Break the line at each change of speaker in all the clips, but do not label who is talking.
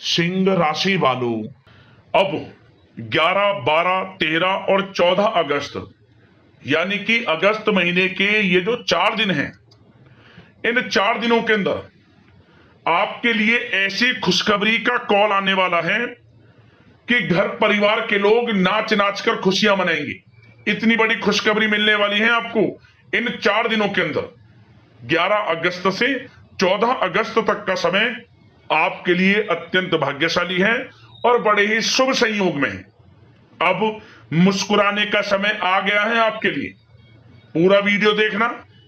सिंह राशि वालों, अब 11, 12, 13 और 14 अगस्त यानी कि अगस्त महीने के ये जो 4 दिन हैं, इन 4 दिनों के अंदर आपके लिए ऐसी खुशखबरी का कॉल आने वाला है कि घर परिवार के लोग नाच नाच कर खुशियां मनाएंगे। इतनी बड़ी खुशखबरी मिलने वाली है आपको इन 4 दिनों के अंदर। 11 अगस्त से 14 अगस्त तक का समय आपके लिए अत्यंत भाग्यशाली है और बड़े ही शुभ संयोग में है। अब मुस्कुराने का समय आ गया है आपके लिए। पूरा वीडियो देखना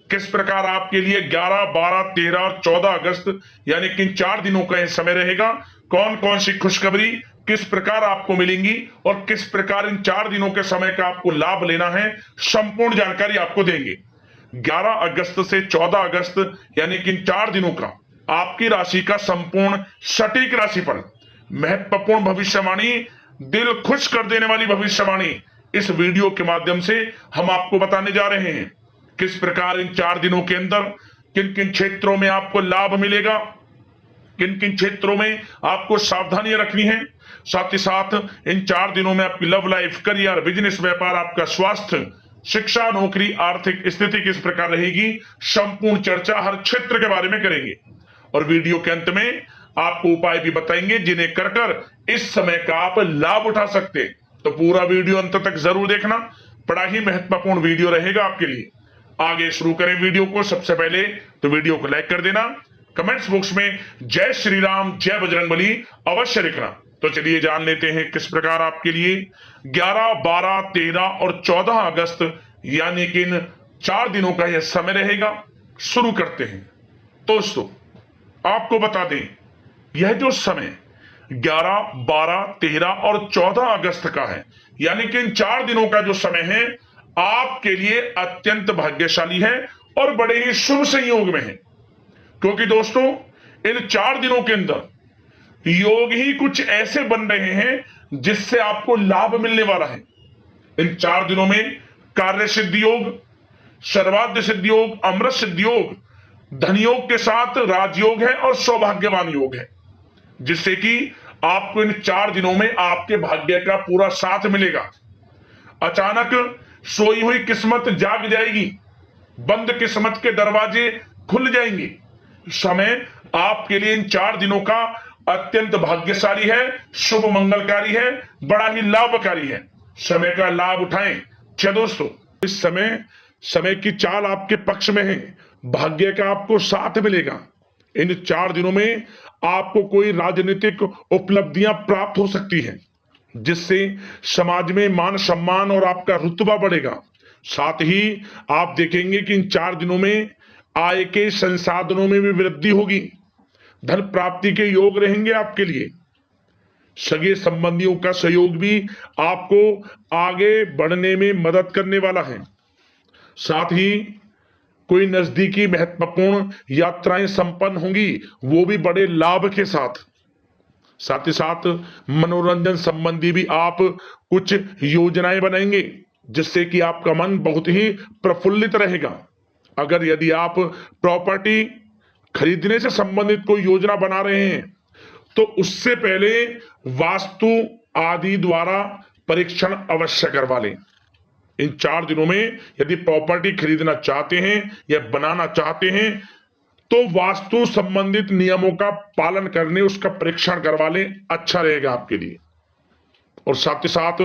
किस प्रकार आपके लिए 11, 12, 13 और 14 अगस्त यानी कि इन 4 दिनों का यह समय रहेगा। कौन कौन सी खुशखबरी किस प्रकार आपको मिलेंगी और किस प्रकार इन 4 दिनों के समय का आपको लाभ लेना है, संपूर्ण जानकारी आपको देंगे। 11 अगस्त से 14 अगस्त यानी कि इन 4 दिनों का आपकी राशि का संपूर्ण सटीक राशिफल, महत्वपूर्ण भविष्यवाणी, दिल खुश कर देने वाली भविष्यवाणी इस वीडियो के माध्यम से हम आपको बताने जा रहे हैं। किस प्रकार इन 4 दिनों के अंदर किन किन क्षेत्रों में आपको लाभ मिलेगा, किन किन क्षेत्रों में आपको सावधानियां रखनी है, साथ ही साथ इन 4 दिनों में आपकी लव लाइफ, करियर, बिजनेस, व्यापार, आपका स्वास्थ्य, शिक्षा, नौकरी, आर्थिक स्थिति किस प्रकार रहेगी, संपूर्ण चर्चा हर क्षेत्र के बारे में करेंगे। और वीडियो के अंत में आपको उपाय भी बताएंगे जिन्हें कर कर इस समय का आप लाभ उठा सकते हैं। तो पूरा वीडियो अंत तक जरूर देखना, बड़ा ही महत्वपूर्ण वीडियो रहेगा आपके लिए। आगे शुरू करें वीडियो को। सबसे पहले तो वीडियो को लाइक कर देना, कमेंट्स बॉक्स में जय श्री राम, जय बजरंगबली अवश्य लिखना। तो चलिए जान लेते हैं किस प्रकार आपके लिए 11, 12, 13 और 14 अगस्त यानी कि इन 4 दिनों का यह समय रहेगा। शुरू करते हैं। दोस्तों आपको बता दें, यह जो समय 11, 12, 13 और 14 अगस्त का है यानी कि इन 4 दिनों का जो समय है आपके लिए अत्यंत भाग्यशाली है और बड़े ही शुभ संयोग में है। क्योंकि दोस्तों इन 4 दिनों के अंदर योग ही कुछ ऐसे बन रहे हैं जिससे आपको लाभ मिलने वाला है। इन 4 दिनों में कार्य सिद्धि योग, सर्वाद्य सिद्धि योग, अमृत सिद्धि योग, धन योग के साथ राजयोग है और सौभाग्यवान योग है, जिससे कि आपको इन 4 दिनों में आपके भाग्य का पूरा साथ मिलेगा। अचानक सोई हुई किस्मत जाग जाएगी, बंद किस्मत के दरवाजे खुल जाएंगे। समय आपके लिए इन 4 दिनों का अत्यंत भाग्यशाली है, शुभ मंगलकारी है, बड़ा ही लाभकारी है। समय का लाभ उठाएं। अच्छा दोस्तों, इस समय की चाल आपके पक्ष में है, भाग्य का आपको साथ मिलेगा। इन 4 दिनों में आपको कोई राजनीतिक उपलब्धियां प्राप्त हो सकती हैं, जिससे समाज में मान सम्मान और आपका रुतबा बढ़ेगा। साथ ही आप देखेंगे कि इन 4 दिनों में आय के संसाधनों में भी वृद्धि होगी, धन प्राप्ति के योग रहेंगे आपके लिए। सगे संबंधियों का सहयोग भी आपको आगे बढ़ने में मदद करने वाला है। साथ ही कोई नजदीकी महत्वपूर्ण यात्राएं संपन्न होंगी, वो भी बड़े लाभ के साथ। साथ ही साथ मनोरंजन संबंधी भी आप कुछ योजनाएं बनाएंगे, जिससे कि आपका मन बहुत ही प्रफुल्लित रहेगा। अगर यदि आप प्रॉपर्टी खरीदने से संबंधित कोई योजना बना रहे हैं तो उससे पहले वास्तु आदि द्वारा परीक्षण अवश्य करवा लें। इन 4 दिनों में यदि प्रॉपर्टी खरीदना चाहते हैं या बनाना चाहते हैं तो वास्तु संबंधित नियमों का पालन करने उसका परीक्षण करवा लें, अच्छा रहेगा आपके लिए। और साथ ही साथ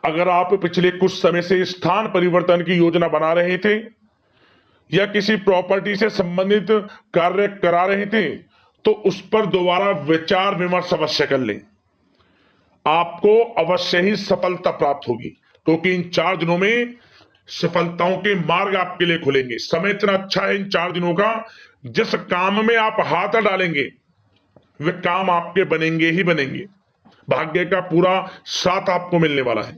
अगर आप पिछले कुछ समय से स्थान परिवर्तन की योजना बना रहे थे या किसी प्रॉपर्टी से संबंधित कार्य करा रहे थे तो उस पर दोबारा विचार विमर्श अवश्य कर लें, आपको अवश्य ही सफलता प्राप्त होगी। क्योंकि इन 4 दिनों में सफलताओं के मार्ग आपके लिए खुलेंगे। समय इतना अच्छा है इन 4 दिनों का, जिस काम में आप हाथ डालेंगे वे काम आपके बनेंगे ही बनेंगे। भाग्य का पूरा साथ आपको मिलने वाला है।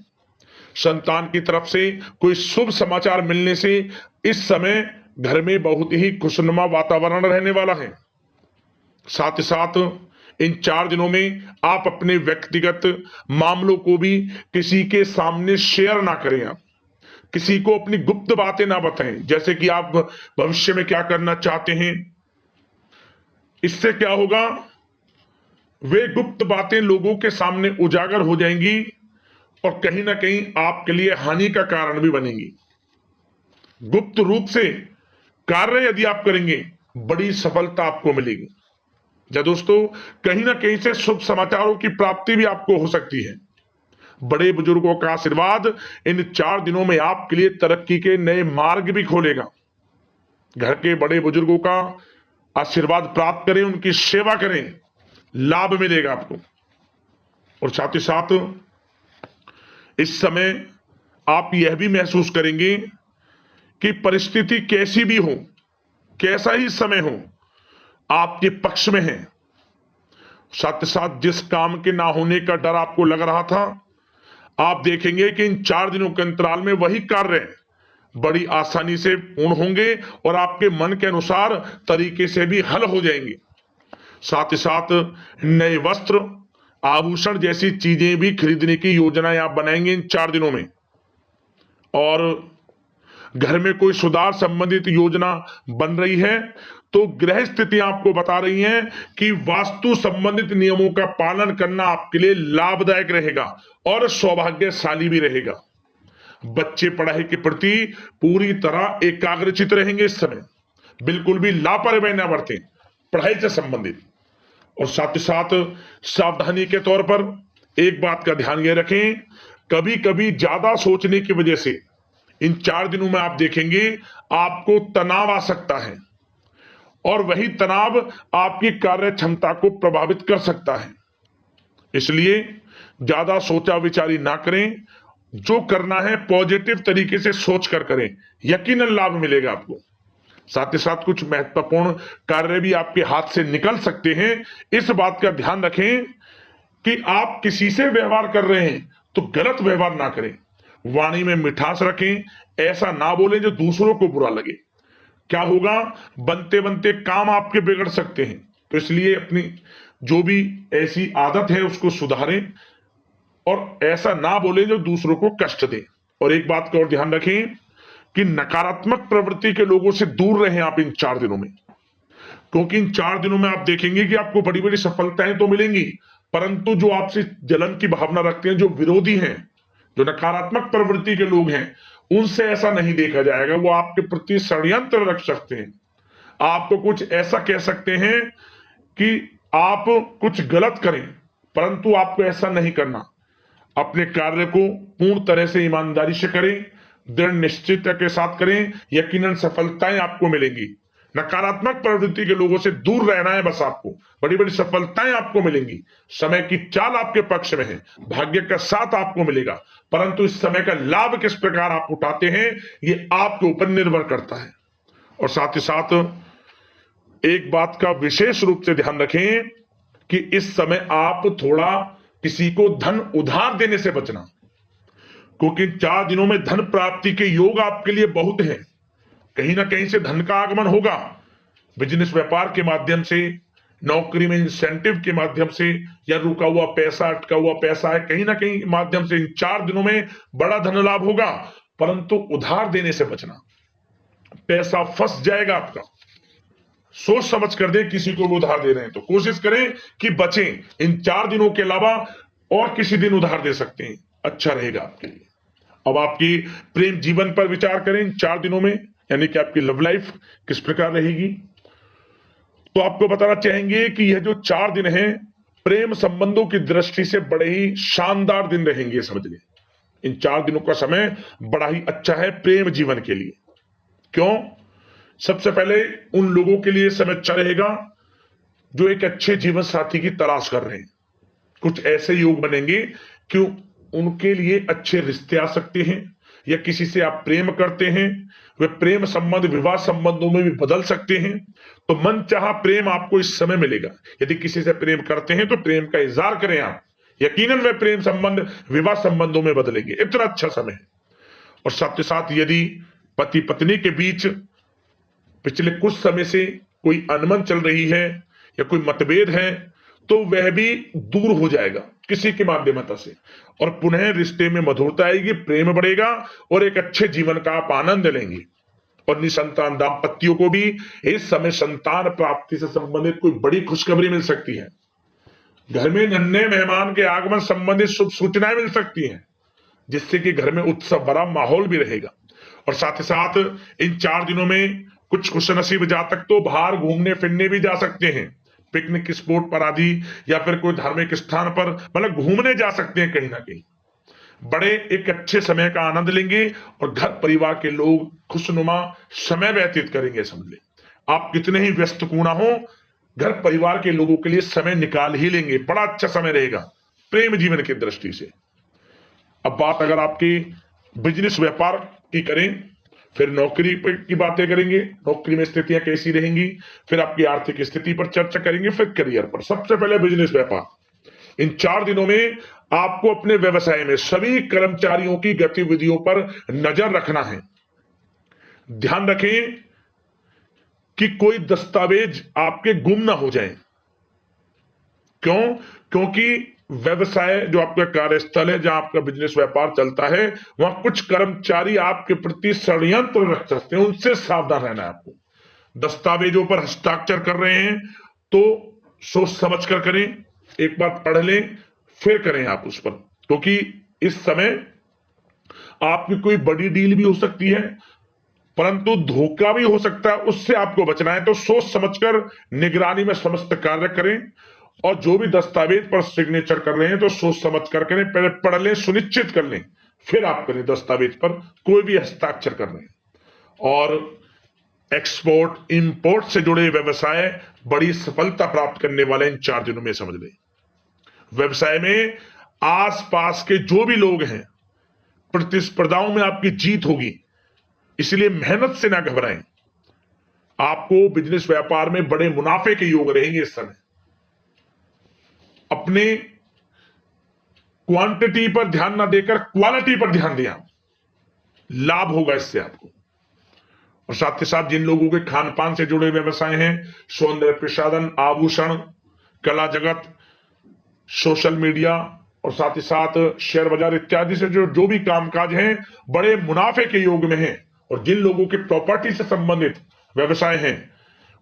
संतान की तरफ से कोई शुभ समाचार मिलने से इस समय घर में बहुत ही खुशनुमा वातावरण रहने वाला है। साथ ही साथ इन 4 दिनों में आप अपने व्यक्तिगत मामलों को भी किसी के सामने शेयर ना करें, आप किसी को अपनी गुप्त बातें ना बताएं, जैसे कि आप भविष्य में क्या करना चाहते हैं। इससे क्या होगा, वे गुप्त बातें लोगों के सामने उजागर हो जाएंगी और कहीं ना कहीं आपके लिए हानि का कारण भी बनेंगी। गुप्त रूप से कार्य यदि आप करेंगे, बड़ी सफलता आपको मिलेगी। या दोस्तों, कहीं ना कहीं से शुभ समाचारों की प्राप्ति भी आपको हो सकती है। बड़े बुजुर्गों का आशीर्वाद इन 4 दिनों में आपके लिए तरक्की के नए मार्ग भी खोलेगा। घर के बड़े बुजुर्गों का आशीर्वाद प्राप्त करें, उनकी सेवा करें, लाभ मिलेगा आपको। और साथ ही साथ इस समय आप यह भी महसूस करेंगे कि परिस्थिति कैसी भी हो, कैसा ही समय हो, आपके पक्ष में है। साथ ही साथ जिस काम के ना होने का डर आपको लग रहा था, आप देखेंगे कि इन 4 दिनों के अंतराल में वही कार्य बड़ी आसानी से पूर्ण होंगे और आपके मन के अनुसार तरीके से भी हल हो जाएंगे। साथ ही साथ नए वस्त्र, आभूषण जैसी चीजें भी खरीदने की योजनाएं आप बनाएंगे इन 4 दिनों में। और घर में कोई सुधार संबंधित योजना बन रही है तो गृह स्थितियां आपको बता रही हैं कि वास्तु संबंधित नियमों का पालन करना आपके लिए लाभदायक रहेगा और सौभाग्यशाली भी रहेगा। बच्चे पढ़ाई के प्रति पूरी तरह एकाग्रचित रहेंगे इस समय, बिल्कुल भी लापरवाही न बरतें पढ़ाई से संबंधित। और साथ ही साथ सावधानी के तौर पर एक बात का ध्यान ये रखें, कभी कभी ज्यादा सोचने की वजह से इन 4 दिनों में आप देखेंगे आपको तनाव आ सकता है और वही तनाव आपकी कार्य क्षमता को प्रभावित कर सकता है। इसलिए ज्यादा सोचा विचारी ना करें, जो करना है पॉजिटिव तरीके से सोच कर करें, यकीनन लाभ मिलेगा आपको। साथ ही साथ कुछ महत्वपूर्ण कार्य भी आपके हाथ से निकल सकते हैं। इस बात का ध्यान रखें कि आप किसी से व्यवहार कर रहे हैं तो गलत व्यवहार ना करें, वाणी में मिठास रखें, ऐसा ना बोलें जो दूसरों को बुरा लगे। क्या होगा, बनते बनते काम आपके बिगड़ सकते हैं। तो इसलिए अपनी जो भी ऐसी आदत है उसको सुधारें और ऐसा ना बोले जो दूसरों को कष्ट दे। और एक बात का और ध्यान रखें कि नकारात्मक प्रवृत्ति के लोगों से दूर रहें आप इन 4 दिनों में, क्योंकि इन 4 दिनों में आप देखेंगे कि आपको बड़ी बड़ी सफलताएं तो मिलेंगी, परंतु जो आपसे जलन की भावना रखते हैं, जो विरोधी हैं, जो नकारात्मक प्रवृत्ति के लोग हैं, उनसे ऐसा नहीं देखा जाएगा। वो आपके प्रति षड्यंत्र रख सकते हैं, आपको कुछ ऐसा कह सकते हैं कि आप कुछ गलत करें, परंतु आपको ऐसा नहीं करना। अपने कार्य को पूर्ण तरह से ईमानदारी से करें, दृढ़ निश्चितता के साथ करें, यकीनन सफलताएं आपको मिलेंगी। नकारात्मक प्रवृत्ति के लोगों से दूर रहना है बस, आपको बड़ी बड़ी सफलताएं आपको मिलेंगी। समय की चाल आपके पक्ष में है, भाग्य का साथ आपको मिलेगा, परंतु इस समय का लाभ किस प्रकार आप उठाते हैं ये आपके ऊपर निर्भर करता है। और साथ ही साथ एक बात का विशेष रूप से ध्यान रखें कि इस समय आप थोड़ा किसी को धन उधार देने से बचना, क्योंकि 4 दिनों में धन प्राप्ति के योग आपके लिए बहुत हैं। कहीं ना कहीं से धन का आगमन होगा, बिजनेस व्यापार के माध्यम से, नौकरी में इंसेंटिव के माध्यम से, या रुका हुआ पैसा, अटका हुआ पैसा है, कहीं ना कहीं माध्यम से इन 4 दिनों में बड़ा धन लाभ होगा। परंतु उधार देने से बचना, पैसा फंस जाएगा आपका। सोच समझ कर दे, किसी को भी उधार दे रहे हैं तो कोशिश करें कि बचें। इन 4 दिनों के अलावा और किसी दिन उधार दे सकते हैं, अच्छा रहेगा आपके लिए। अब आपकी प्रेम जीवन पर विचार करें इन 4 दिनों में, यानी कि आपकी लव लाइफ किस प्रकार रहेगी। तो आपको बताना चाहेंगे कि यह जो 4 दिन हैं प्रेम संबंधों की दृष्टि से बड़े ही शानदार दिन रहेंगे, समझ लें। इन 4 दिनों का समय बड़ा ही अच्छा है प्रेम जीवन के लिए। क्यों? सबसे पहले उन लोगों के लिए समय अच्छा रहेगा जो एक अच्छे जीवन साथी की तलाश कर रहे हैं। कुछ ऐसे योग बनेंगे कि उनके लिए अच्छे रिश्ते आ सकते हैं, या किसी से आप प्रेम करते हैं, वे प्रेम संबंध विवाह संबंधों में भी बदल सकते हैं। तो मन चाहा प्रेम आपको इस समय मिलेगा। यदि किसी से प्रेम करते हैं तो प्रेम का इजहार करें आप, यकीनन वे प्रेम संबंध विवाह संबंधों में बदलेंगे। इतना अच्छा समय है। और साथ ही साथ यदि पति पत्नी के बीच पिछले कुछ समय से कोई अनबन चल रही है या कोई मतभेद है तो वह भी दूर हो जाएगा किसी के माध्यमता से, और पुनः रिश्ते में मधुरता आएगी, प्रेम बढ़ेगा और एक अच्छे जीवन का आप आनंद लेंगे। और निसंतान दाम्पत्यों को भी इस समय संतान प्राप्ति से संबंधित कोई बड़ी खुशखबरी मिल सकती है। घर में नन्हे मेहमान के आगमन संबंधित शुभ सूचनाएं मिल सकती हैं, जिससे कि घर में उत्सव भरा माहौल भी रहेगा। और साथ ही साथ इन 4 दिनों में कुछ खुशनसीब जातक तो बाहर घूमने फिरने भी जा सकते हैं, पिकनिक स्पॉट पर आदि, या फिर कोई धार्मिक स्थान पर मतलब घूमने जा सकते हैं कहीं ना कहीं। बड़े एक अच्छे समय का आनंद लेंगे और घर परिवार के लोग खुशनुमा समय व्यतीत करेंगे। समझ ले, आप कितने ही व्यस्त क्यों ना हो, घर परिवार के लोगों के लिए समय निकाल ही लेंगे। बड़ा अच्छा समय रहेगा प्रेम जीवन की दृष्टि से। अब बात अगर आपकी बिजनेस व्यापार की करें, फिर नौकरी की बातें करेंगे, नौकरी में स्थितियां कैसी रहेंगी, फिर आपकी आर्थिक स्थिति पर चर्चा करेंगे, फिर करियर पर। सबसे पहले बिजनेस व्यापार। इन 4 दिनों में आपको अपने व्यवसाय में सभी कर्मचारियों की गतिविधियों पर नजर रखना है। ध्यान रखें कि कोई दस्तावेज आपके गुम ना हो जाए। क्यों? क्योंकि व्यवसाय जो आपका कार्यस्थल है, जहां आपका बिजनेस व्यापार चलता है, वहां कुछ कर्मचारी आपके प्रति षड्यंत्र रख सकते हैं, उनसे सावधान रहना है आपको। दस्तावेजों पर हस्ताक्षर कर रहे हैं तो सोच समझ कर करें, एक बार पढ़ लें फिर करें आप उस पर, क्योंकि इस समय आपकी कोई बड़ी डील भी हो सकती है, परंतु धोखा भी हो सकता है, उससे आपको बचना है। तो सोच समझकर निगरानी में समस्त कार्य करें, और जो भी दस्तावेज पर सिग्नेचर कर रहे हैं तो सोच समझ कर करें, पहले पढ़ लें, सुनिश्चित कर लें, फिर आप करें दस्तावेज पर कोई भी हस्ताक्षर कर रहे हैं। और एक्सपोर्ट इंपोर्ट से जुड़े व्यवसाय बड़ी सफलता प्राप्त करने वाले इन 4 दिनों में। समझ लें, व्यवसाय में आसपास के जो भी लोग हैं, प्रतिस्पर्धाओं में आपकी जीत होगी, इसलिए मेहनत से ना घबराएं। आपको बिजनेस व्यापार में बड़े मुनाफे के योग रहेंगे इस समय। अपने क्वांटिटी पर ध्यान ना देकर क्वालिटी पर ध्यान दें, लाभ होगा इससे आपको। और साथ ही साथ जिन लोगों के खान पान से जुड़े व्यवसाय हैं, सौंदर्य प्रसाधन, आभूषण, कला जगत, सोशल मीडिया और साथ ही साथ शेयर बाजार इत्यादि से जो भी कामकाज हैं, बड़े मुनाफे के योग में हैं। और जिन लोगों के प्रॉपर्टी से संबंधित व्यवसाय हैं,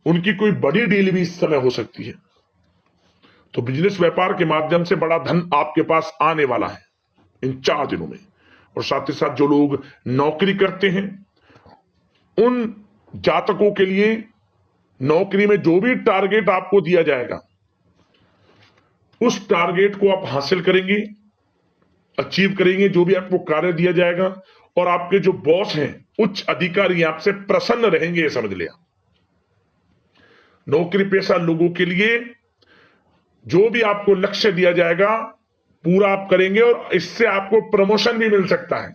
उनकी कोई बड़ी डील भी इस समय हो सकती है। तो बिजनेस व्यापार के माध्यम से बड़ा धन आपके पास आने वाला है इन 4 दिनों में। और साथ ही साथ जो लोग नौकरी करते हैं, उन जातकों के लिए नौकरी में जो भी टारगेट आपको दिया जाएगा, उस टारगेट को आप हासिल करेंगे, अचीव करेंगे। जो भी आपको कार्य दिया जाएगा, और आपके जो बॉस हैं, उच्च अधिकारी आपसे प्रसन्न रहेंगे, ये समझ लिया। नौकरी पेशा लोगों के लिए जो भी आपको लक्ष्य दिया जाएगा, पूरा आप करेंगे, और इससे आपको प्रमोशन भी मिल सकता है।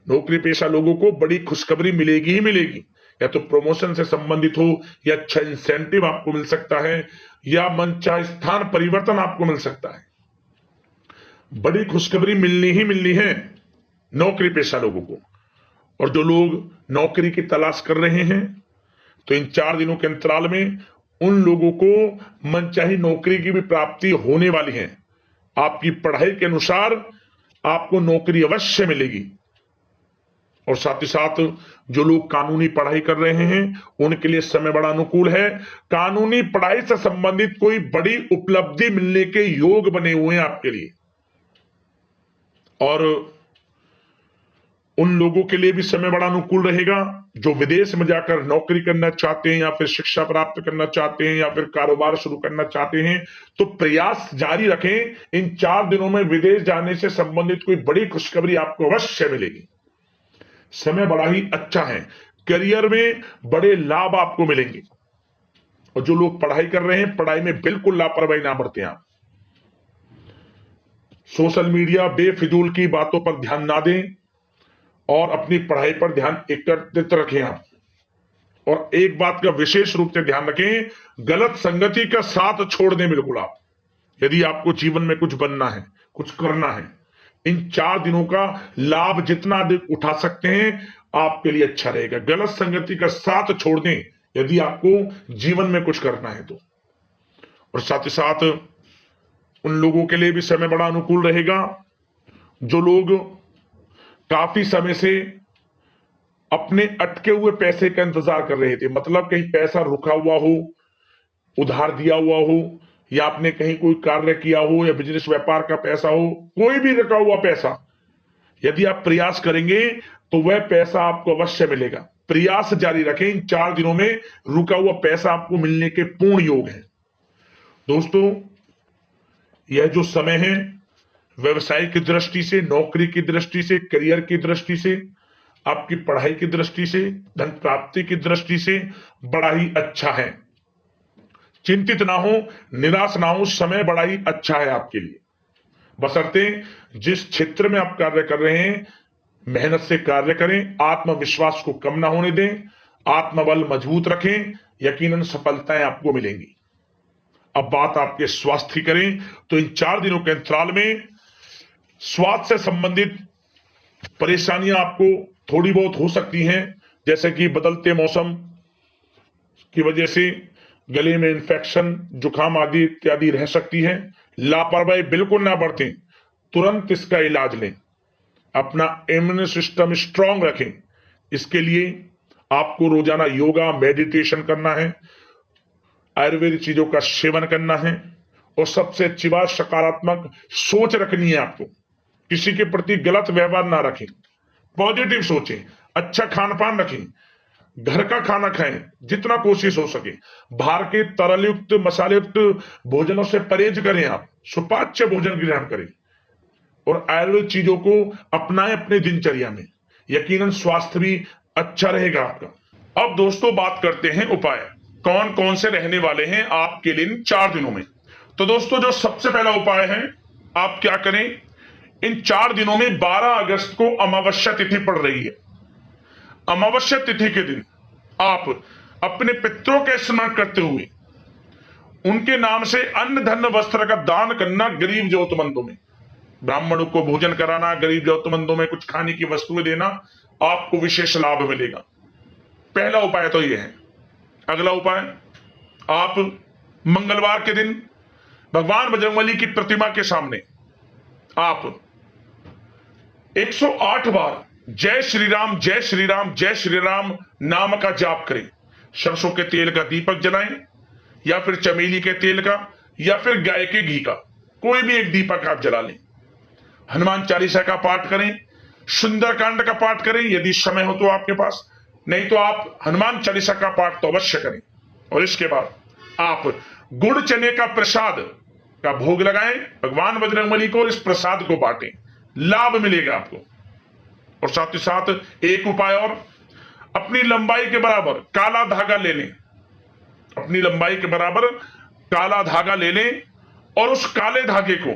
नौकरी पेशा लोगों को बड़ी खुशखबरी मिलेगी ही मिलेगी, या तो प्रमोशन से संबंधित हो, या अच्छा इंसेंटिव आपको मिल सकता है, या मनचाहे स्थान परिवर्तन आपको मिल सकता है। बड़ी खुशखबरी मिलनी ही मिलनी है नौकरी पेशा लोगों को। और जो लोग नौकरी की तलाश कर रहे हैं, तो इन 4 दिनों के अंतराल में उन लोगों को मनचाही नौकरी की भी प्राप्ति होने वाली है। आपकी पढ़ाई के अनुसार आपको नौकरी अवश्य मिलेगी। और साथ ही साथ जो लोग कानूनी पढ़ाई कर रहे हैं, उनके लिए समय बड़ा अनुकूल है। कानूनी पढ़ाई से संबंधित कोई बड़ी उपलब्धि मिलने के योग बने हुए हैं आपके लिए। और उन लोगों के लिए भी समय बड़ा अनुकूल रहेगा जो विदेश में जाकर नौकरी करना चाहते हैं, या फिर शिक्षा प्राप्त करना चाहते हैं, या फिर कारोबार शुरू करना चाहते हैं। तो प्रयास जारी रखें। इन 4 दिनों में विदेश जाने से संबंधित कोई बड़ी खुशखबरी आपको अवश्य मिलेगी। समय बड़ा ही अच्छा है। करियर में बड़े लाभ आपको मिलेंगे। और जो लोग पढ़ाई कर रहे हैं, पढ़ाई में बिल्कुल लापरवाही ना बरतें आप। सोशल मीडिया बेफिजूल की बातों पर ध्यान ना दें, और अपनी पढ़ाई पर ध्यान एकत्रित रखें आप। और एक बात का विशेष रूप से ध्यान रखें, गलत संगति का साथ छोड़ दें बिल्कुल आप। यदि आपको जीवन में कुछ बनना है, कुछ करना है, इन 4 दिनों का लाभ जितना अधिक उठा सकते हैं, आपके लिए अच्छा रहेगा। गलत संगति का साथ छोड़ दें यदि आपको जीवन में कुछ करना है तो। और साथ ही साथ उन लोगों के लिए भी समय बड़ा अनुकूल रहेगा जो लोग काफी समय से अपने अटके हुए पैसे का इंतजार कर रहे थे। मतलब कहीं पैसा रुका हुआ हो, उधार दिया हुआ हो, या आपने कहीं कोई कार्य किया हो या बिजनेस व्यापार का पैसा हो, कोई भी रुका हुआ पैसा, यदि आप प्रयास करेंगे तो वह पैसा आपको अवश्य मिलेगा। प्रयास जारी रखें, इन 4 दिनों में रुका हुआ पैसा आपको मिलने के पूर्ण योग है। दोस्तों, यह जो समय है व्यवसाय की दृष्टि से, नौकरी की दृष्टि से, करियर की दृष्टि से, आपकी पढ़ाई की दृष्टि से, धन प्राप्ति की दृष्टि से बड़ा ही अच्छा है। चिंतित ना हो, निराश ना हो, समय बड़ा ही अच्छा है आपके लिए। बशर्ते जिस क्षेत्र में आप कार्य कर रहे हैं मेहनत से कार्य करें, आत्मविश्वास को कम ना होने दें, आत्मबल मजबूत रखें, यकीनन सफलताएं आपको मिलेंगी। अब बात आपके स्वास्थ्य की करें तो इन 4 दिनों के अंतराल में स्वास्थ्य से संबंधित परेशानियां आपको थोड़ी बहुत हो सकती हैं, जैसे कि बदलते मौसम की वजह से गले में इंफेक्शन, जुकाम आदि इत्यादि रह सकती है। लापरवाही बिल्कुल ना बरतें, तुरंत इसका इलाज लें, अपना इम्यून सिस्टम स्ट्रांग रखें। इसके लिए आपको रोजाना योगा, मेडिटेशन करना है, आयुर्वेदिक चीजों का सेवन करना है, और सबसे अच्छी बात सकारात्मक सोच रखनी है। आपको किसी के प्रति गलत व्यवहार ना रखें, पॉजिटिव सोचें, अच्छा खान पान रखें, घर का खाना खाएं जितना कोशिश हो सके, बाहर के तरल युक्त मसाले युक्त भोजनों से परहेज करें, आप सुपाच्य भोजन ग्रहण करें और आयुर्वेदिक चीजों को अपनाएं अपने दिनचर्या में, यकीनन स्वास्थ्य भी अच्छा रहेगा आपका। अब दोस्तों बात करते हैं उपाय, कौन कौन से रहने वाले हैं आपके लिए इन 4 दिनों में। तो दोस्तों जो सबसे पहला उपाय है, आप क्या करें, इन 4 दिनों में 12 अगस्त को अमावस्या तिथि पड़ रही है। अमावस्या तिथि के दिन आप अपने पितरों के स्मरण करते हुए उनके नाम से अन्न धन वस्त्र का दान करना, गरीब जरूरतमंदों में, ब्राह्मणों को भोजन कराना, गरीब जरूरतमंदों में कुछ खाने की वस्तुएं देना, आपको विशेष लाभ मिलेगा। पहला उपाय तो यह है। अगला उपाय, आप मंगलवार के दिन भगवान बजरंगबली की प्रतिमा के सामने आप 108 बार जय श्री राम जय श्री राम जय श्री राम नाम का जाप करें। सरसों के तेल का दीपक जलाएं, या फिर चमेली के तेल का, या फिर गाय के घी का, कोई भी एक दीपक आप जला लें। हनुमान चालीसा का पाठ करें, सुंदरकांड का पाठ करें यदि समय हो तो आपके पास, नहीं तो आप हनुमान चालीसा का पाठ तो अवश्य करें। और इसके बाद आप गुड़ चने का प्रसाद का भोग लगाएं भगवान बजरंगबली को, और इस प्रसाद को बांटें, लाभ मिलेगा आपको। और साथ ही साथ एक उपाय और, अपनी लंबाई के बराबर काला धागा ले लें, अपनी लंबाई के बराबर काला धागा ले लें, और उस काले धागे को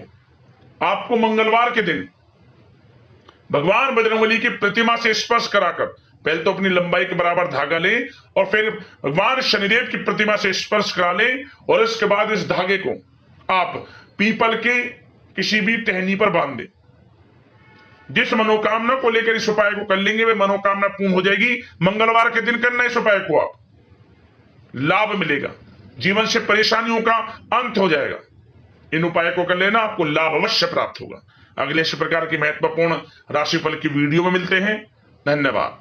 आपको मंगलवार के दिन भगवान बजरंगबली की प्रतिमा से स्पर्श कराकर, पहले तो अपनी लंबाई के बराबर धागा लें और फिर भगवान शनिदेव की प्रतिमा से स्पर्श करा लें, और इसके बाद इस धागे को आप पीपल के किसी भी टहनी पर बांध दें। जिस मनोकामना को लेकर इस उपाय को कर लेंगे वह मनोकामना पूर्ण हो जाएगी। मंगलवार के दिन करना इस उपाय को, आप लाभ मिलेगा, जीवन से परेशानियों का अंत हो जाएगा। इन उपाय को कर लेना, आपको लाभ अवश्य प्राप्त होगा। अगले इस प्रकार की महत्वपूर्ण राशिफल की वीडियो में मिलते हैं। धन्यवाद।